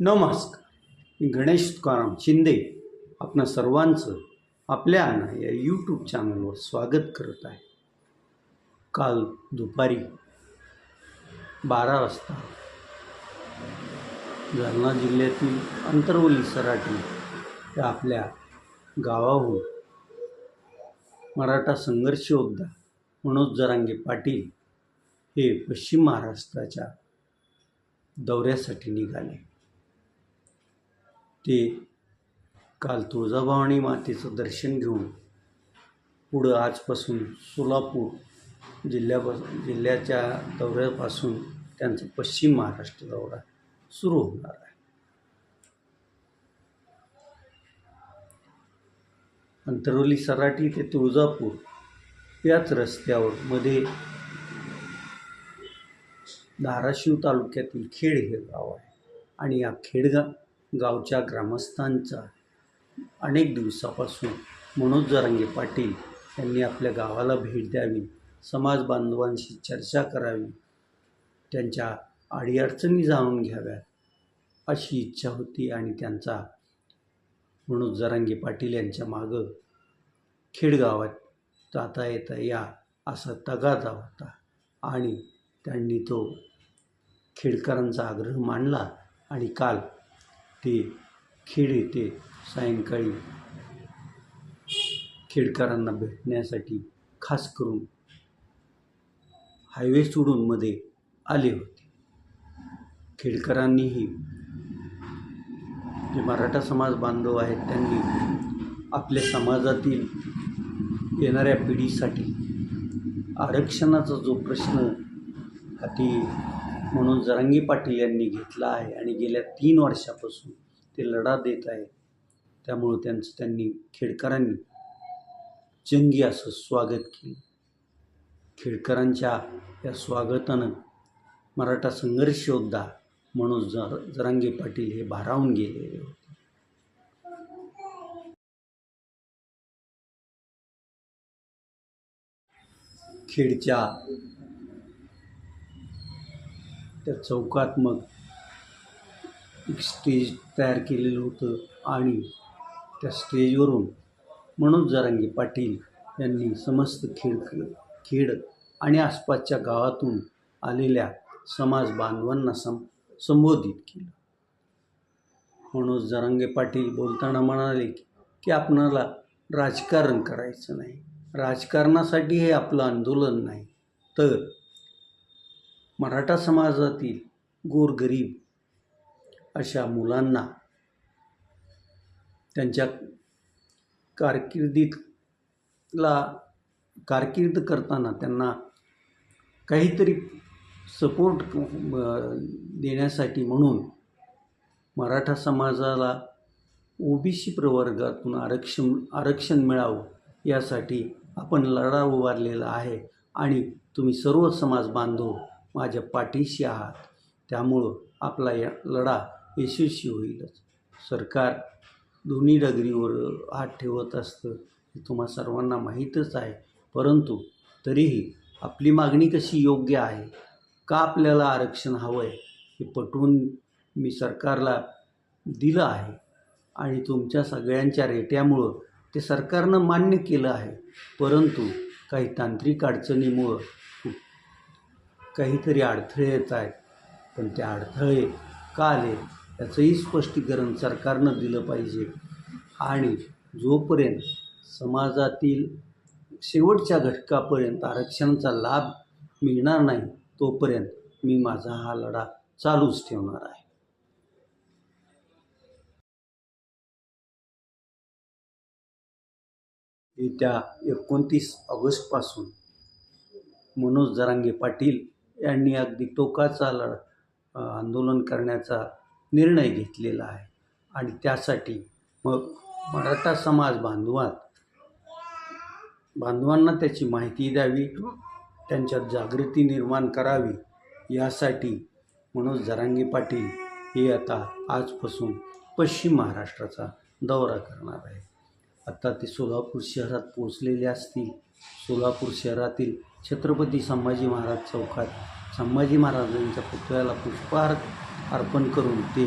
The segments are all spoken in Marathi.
नमस्कार. मी गणेश तुकाराम शिंदे आपणा सर्वांचं आपल्या या यूट्यूब चॅनलवर स्वागत करत आहे. काल दुपारी 12 वाजता जालना जिल्ह्यातील अंतरवली सराटी या आपल्या गावाहून मराठा संघर्ष योद्धा मनोज जरांगे पाटील हे पश्चिम महाराष्ट्राच्या दौऱ्यासाठी निघाले. ते काल तुळजाभवानी मातेचं दर्शन घेऊन पुढं आजपासून सोलापूर जिल्ह्याच्या दौऱ्यापासून त्यांचा पश्चिम महाराष्ट्र दौरा सुरू होणार आहे. अंतरवली सराटी ते तुळजापूर याच रस्त्यावर मध्ये धाराशिव तालुक्यातील खेड हे गाव आहे आणि या गावच्या ग्रामस्थांचा अनेक दिवसापासून मनोज जरांगे पाटील यांनी आपल्या गावाला भेट द्यावी, समाज बांधवांशी चर्चा करावी, त्यांच्या अडीअडचणी जाणून घ्याव्यात अशी इच्छा होती. आणि त्यांचा मनोज जरांगे पाटील यांच्या मागं खेडगावात जाता येता या असा तगादा होता आणि त्यांनी तो खेडकरांचा आग्रह मांडला आणि काल ते खेड येथे सायंकाळी खेडकरांना भेटण्यासाठी खास करून हायवे सोडून मध्ये आले होते. खेडकरांनीही जे मराठा समाज बांधव आहेत त्यांनी आपल्या समाजातील येणाऱ्या पिढीसाठी आरक्षणाचा जो प्रश्न हाती मनोज जरांगे पाटील यांनी घेतला आहे आणि गेल्या 3 वर्षापासून ते लढा देत आहेत, त्यामुळं त्यांनी खेडकरांनी जंगी असं स्वागत केलं. खेडकरांच्या या स्वागतानं मराठा संघर्ष योद्धा मनोज जरांगे पाटील हे भारावून गेलेले होते. खेडच्या त्या चौकात मग एक स्टेज तयार केलेलं होतं आणि त्या स्टेजवरून मनोज जरांगे पाटील यांनी समस्त खेड आणि आसपासच्या गावातून आलेल्या समाज बांधवांना संबोधित केलं. मनोज जरांगे पाटील बोलताना म्हणाले की आपणाला राजकारण करायचं नाही, राजकारणासाठी हे आपलं आंदोलन नाही, तर मराठा समाजातील गोरगरीब अशा मुलांना त्यांच्या कारकीर्द करताना त्यांना काहीतरी सपोर्ट देण्यासाठी म्हणून मराठा समाजाला ओबीसी प्रवर्गातून आरक्षण मिळावं यासाठी आपण लढा उभारलेला आहे आणि तुम्ही सर्व समाज बांधव माझ्या पाठीशी आहात, त्यामुळं आपला या लढा यशस्वी होईलच. सरकार दोन्ही डगरीवर हात ठेवत असतं हे तुम्हा सर्वांना माहीतच आहे, परंतु तरीही आपली मागणी कशी योग्य आहे, का आपल्याला आरक्षण हवं आहे हे पटवून मी सरकारला दिलं आहे आणि तुमच्या सगळ्यांच्या रेट्यामुळं ते सरकारनं मान्य केलं आहे. परंतु काही तांत्रिक अडचणीमुळं काहीतरी अडथळे येत आहेत, पण ते अडथळे का आले याचंही स्पष्टीकरण सरकारनं दिलं पाहिजे. आणि जोपर्यंत समाजातील शेवटच्या घटकापर्यंत आरक्षणाचा लाभ मिळणार नाही तोपर्यंत मी माझा हा लढा चालूच ठेवणार आहे. येत्या 29 ऑगस्टपासून मनोज जरांगे पाटील यांनी अगदी टोकाचा आंदोलन करण्याचा निर्णय घेतलेला आहे आणि त्यासाठी मग मराठा समाज बांधवांना त्याची माहिती द्यावी, त्यांच्यात जागृती निर्माण करावी यासाठी मनोज जरांगे पाटील हे आता आजपासून पश्चिम महाराष्ट्राचा दौरा करणार आहे. आता ते सोलापूर शहरात पोचलेले असतील. सोलापूर शहरातील छत्रपती संभाजी महाराज चौकात संभाजी महाराजांच्या पुतळ्याला पुष्पहार अर्पण करून ते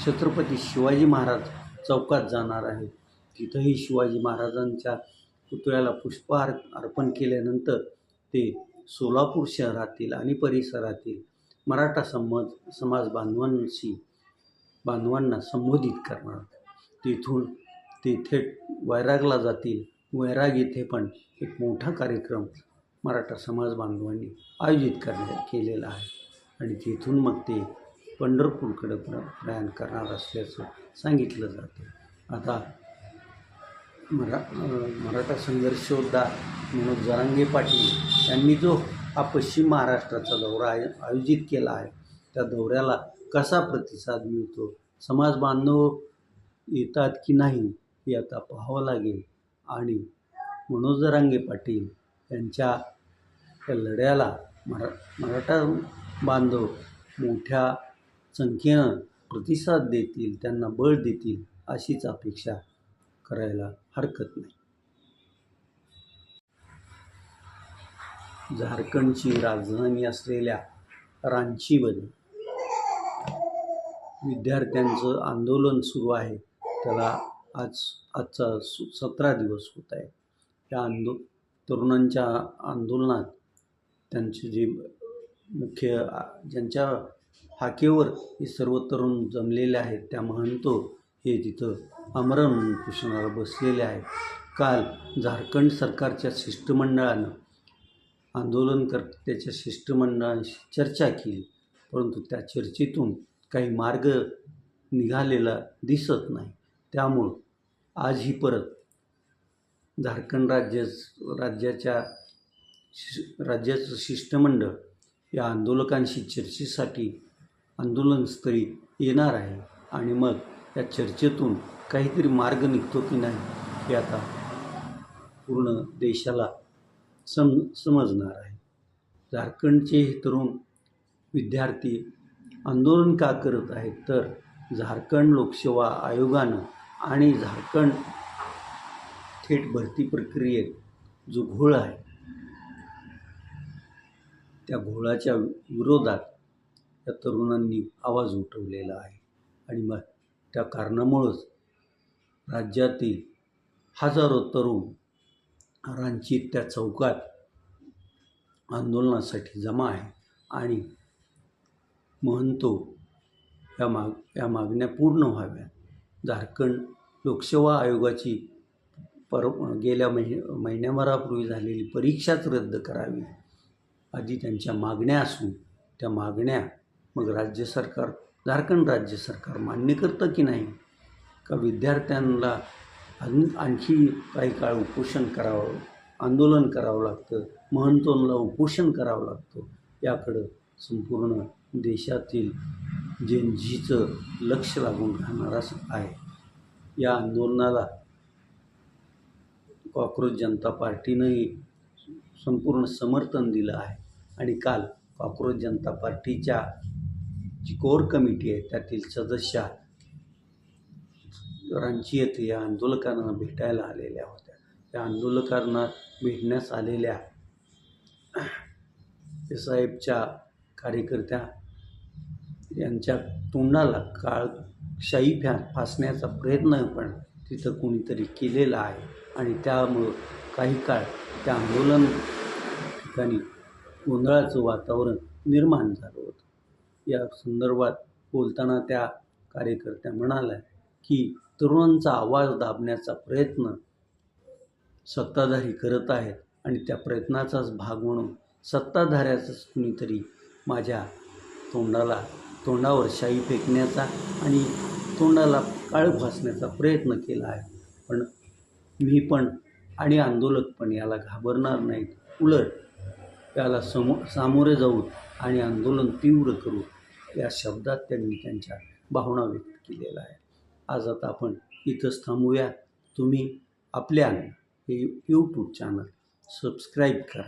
छत्रपती शिवाजी महाराज चौकात जाणार आहे. तिथंही शिवाजी महाराजांच्या पुतळ्याला पुष्पहार अर्पण केल्यानंतर ते सोलापूर शहरातील आणि परिसरातील मराठा समाज बांधवांना संबोधित करणार. तिथून ते थेट वैरागला जातील. वैराग येथे पण एक मोठा कार्यक्रम मराठा समाज बांधवांनी आयोजित केलेला आहे आणि तिथून मग ते पंढरपूरकडे प्रयाण करणार असल्याचं सांगितलं जातं. आता मराठा संघर्ष योद्धा मनोज जरांगे पाटील यांनी जो हा पश्चिम महाराष्ट्राचा दौरा आयोजित केला आहे, त्या दौऱ्याला कसा प्रतिसाद मिळतो, समाज बांधव येतात की नाही हे आता पाहावं लागेल. आणि मनोज जरांगे पाटील यांच्या या लढ्याला मराठा बांधव मोठ्या संख्येनं प्रतिसाद देतील, त्यांना बळ देतील अशीच अपेक्षा करायला हरकत नाही. झारखंडची राजधानी असलेल्या रांचीमध्ये विद्यार्थ्यांचं आंदोलन सुरू आहे. त्याला आजचा 17 दिवस होत आहे. या तरुणांच्या आंदोलनात त्यांचे जे मुख्य ज्यांच्या हाकेवर हे सर्व तरुण जमलेले आहेत, त्या महंतो हे तिथं आमरण उपोषणाला बसलेले आहेत. काल झारखंड सरकारच्या शिष्टमंडळानं आंदोलनकर्त्याच्या शिष्टमंडळाशी चर्चा केली, परंतु त्या चर्चेतून काही मार्ग निघालेला दिसत नाही. त्यामुळं आजही परत झारखंड राज्याचं शिष्टमंडळ या आंदोलकांशी चर्चेसाठी आंदोलनस्थळी येणार आहे आणि मग या चर्चेतून काहीतरी मार्ग निघतो की नाही हे आता पूर्ण देशाला समजणार आहे. झारखंडचे हे तरुण विद्यार्थी आंदोलन का करत आहेत, तर झारखंड लोकसेवा आयोगानं आणि झारखंड थेट भरती प्रक्रियेत जो घोळ आहे, त्या घोळाच्या विरोधात या तरुणांनी आवाज उठवलेला आहे आणि मग त्या कारणामुळंच राज्यातील हजारो तरुण रांचीत त्या चौकात आंदोलनासाठी जमा आहे आणि महंतो या मागण्या पूर्ण व्हाव्या. झारखंड लोकसेवा आयोगाची गेल्या महिन्याभरापूर्वी झालेली परीक्षाच रद्द करावी, आधी त्यांच्या मागण्या असून त्या मागण्या मग झारखंड राज्य सरकार मान्य करतं की नाही, का विद्यार्थ्यांना आणखी काही काळ उपोषण करावं, आंदोलन करावं लागतं, महंतोंना उपोषण करावं लागतं, याकडं संपूर्ण देशातील जेनझीचं लक्ष लागून राहणारच आहे. या आंदोलनाला कॉक्रोच जनता पार्टीनंही संपूर्ण समर्थन दिलं आहे आणि काल कॉक्रोच जनता पार्टीच्या जी कोर कमिटी आहे त्यातील सदस्या रांची येथे या आंदोलकांना भेटायला आलेल्या होत्या. त्या आंदोलकांना भेटण्यास आलेल्या साहेबच्या कार्यकर्त्या यांच्या तोंडाला शाई फासण्याचा प्रयत्न पण तिथं कोणीतरी केलेला आहे आणि त्यामुळं काही काळ त्या आंदोलन ठिकाणी गोंधळाचं वातावरण निर्माण झालं होतं. या संदर्भात बोलताना त्या कार्यकर्त्या म्हणाल्या की तरुणांचा आवाज दाबण्याचा प्रयत्न सत्ताधारी करत आहेत आणि त्या प्रयत्नाचाच भाग म्हणून सत्ताधाऱ्याचंच कुणीतरी माझ्या तोंडावर शाई फेकण्याचा आणि तोंडाला काळं फासण्याचा प्रयत्न केला आहे. पण मी पण आणि आंदोलक पण याला घाबरणार नाहीत, उलट त्याला सामोरे जाऊ आणि आंदोलन तीव्र करू या शब्दात त्यांनी त्यांच्या भावना व्यक्त केलेल्या आहे. आज आता आपण इथंच थांबूया. तुम्ही आपल्या हे यूट्यूब चॅनल सबस्क्राईब करा,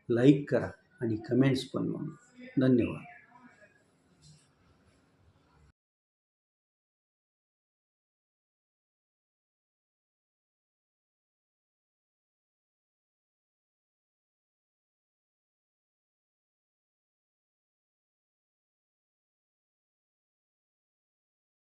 लाईक करा आणि कमेंट्स पण नोंदवा. धन्यवाद.